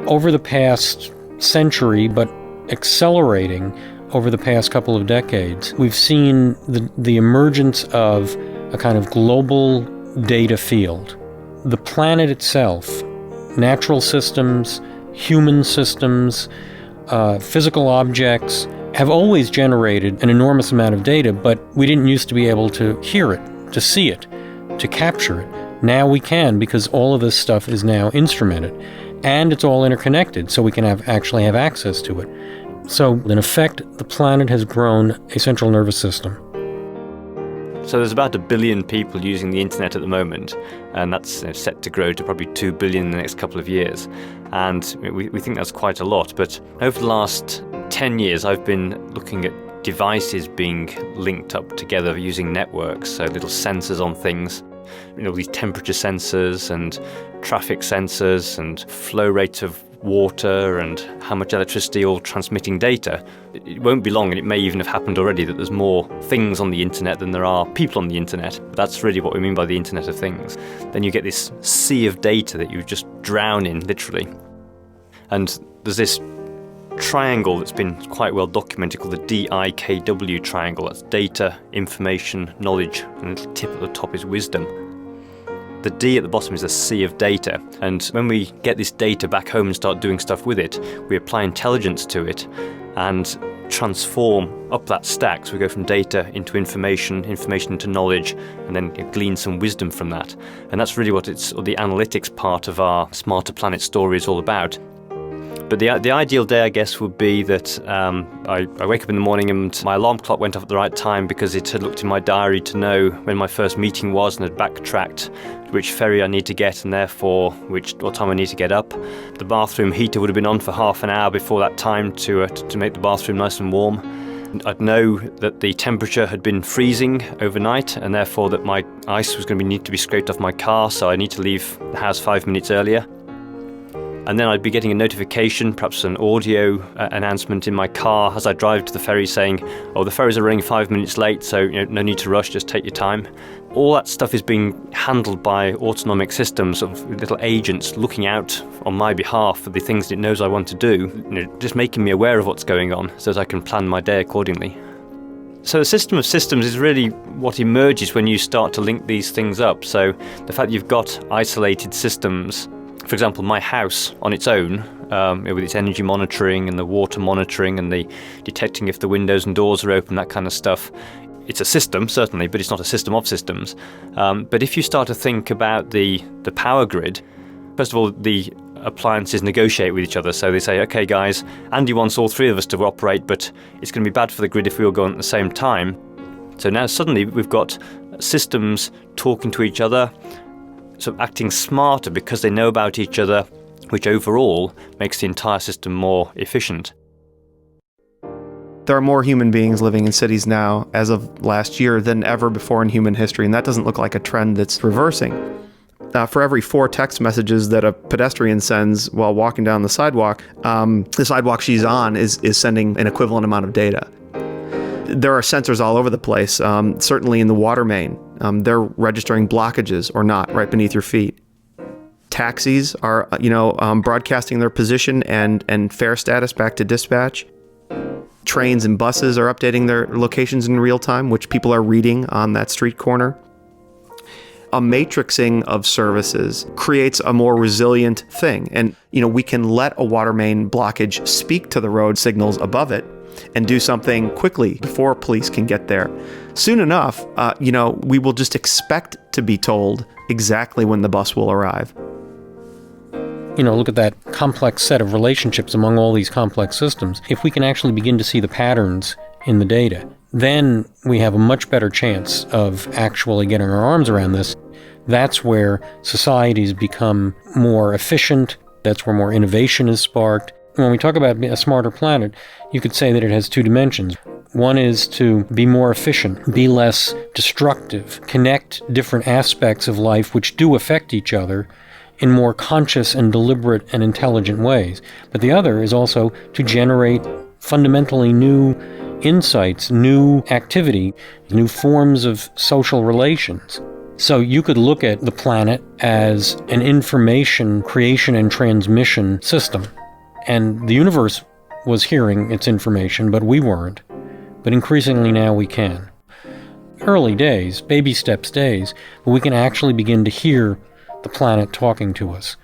over the past century, but accelerating over the past couple of decades, we've seen the emergence of a kind of global data field. The planet itself, natural systems, human systems, physical objects, have always generated an enormous amount of data, but we didn't used to be able to hear it, to see it, to capture it. Now we can, because all of this stuff is now instrumented, and it's all interconnected, so we can actually have access to it. So, in effect, the planet has grown a central nervous system. So there's about 1 billion people using the internet at the moment, and that's set to grow to probably 2 billion in the next couple of years. And we think that's quite a lot, but over the last 10 years I've been looking at devices being linked up together using networks, so little sensors on things, these temperature sensors and traffic sensors and flow rate of water and how much electricity, all transmitting data. It won't be long, and it may even have happened already, that there's more things on the internet than there are people on the internet. That's really what we mean by the Internet of Things. Then you get this sea of data that you just drown in, literally. And there's this triangle that's been quite well documented called the DIKW triangle. That's data, information, knowledge, and the tip at the top is wisdom. The D at the bottom is a sea of data, and when we get this data back home and start doing stuff with it, we apply intelligence to it and transform up that stack. So we go from data into information, information into knowledge, and then glean some wisdom from that. And that's really what the analytics part of our Smarter Planet story is all about. But the ideal day, I guess, would be that I wake up in the morning and my alarm clock went off at the right time because it had looked in my diary to know when my first meeting was and had backtracked which ferry I need to get and therefore what time I need to get up. The bathroom heater would have been on for half an hour before that time to make the bathroom nice and warm. I'd know that the temperature had been freezing overnight and therefore that my ice was going to need to be scraped off my car, so I need to leave the house 5 minutes earlier. And then I'd be getting a notification, perhaps an audio announcement in my car as I drive to the ferry saying, oh, the ferries are running 5 minutes late, so no need to rush, just take your time. All that stuff is being handled by autonomic systems of little agents looking out on my behalf for the things that it knows I want to do, just making me aware of what's going on so that I can plan my day accordingly. So a system of systems is really what emerges when you start to link these things up. So the fact that you've got isolated systems, for example, my house on its own, with its energy monitoring and the water monitoring and the detecting if the windows and doors are open, that kind of stuff. It's a system, certainly, but it's not a system of systems. But if you start to think about the power grid, first of all, the appliances negotiate with each other. So they say, okay, guys, Andy wants all three of us to operate, but it's going to be bad for the grid if we all go on at the same time. So now suddenly we've got systems talking to each other, sort of acting smarter because they know about each other, which overall makes the entire system more efficient. There are more human beings living in cities now, as of last year, than ever before in human history, and that doesn't look like a trend that's reversing. For every 4 text messages that a pedestrian sends while walking down the sidewalk she's on is sending an equivalent amount of data. There are sensors all over the place, certainly in the water main. They're registering blockages or not right beneath your feet. Taxis are, broadcasting their position and fare status back to dispatch. Trains and buses are updating their locations in real time, which people are reading on that street corner. A matrixing of services creates a more resilient thing. And, we can let a water main blockage speak to the road signals above it and do something quickly before police can get there. Soon enough, we will just expect to be told exactly when the bus will arrive. Look at that complex set of relationships among all these complex systems. If we can actually begin to see the patterns in the data, then we have a much better chance of actually getting our arms around this. That's where societies become more efficient. That's where more innovation is sparked. When we talk about a smarter planet, you could say that it has 2 dimensions. One is to be more efficient, be less destructive, connect different aspects of life which do affect each other in more conscious and deliberate and intelligent ways. But the other is also to generate fundamentally new insights, new activity, new forms of social relations. So you could look at the planet as an information creation and transmission system. And the universe was hearing its information, but we weren't. But increasingly now we can. Early days, baby steps days, but we can actually begin to hear the planet talking to us.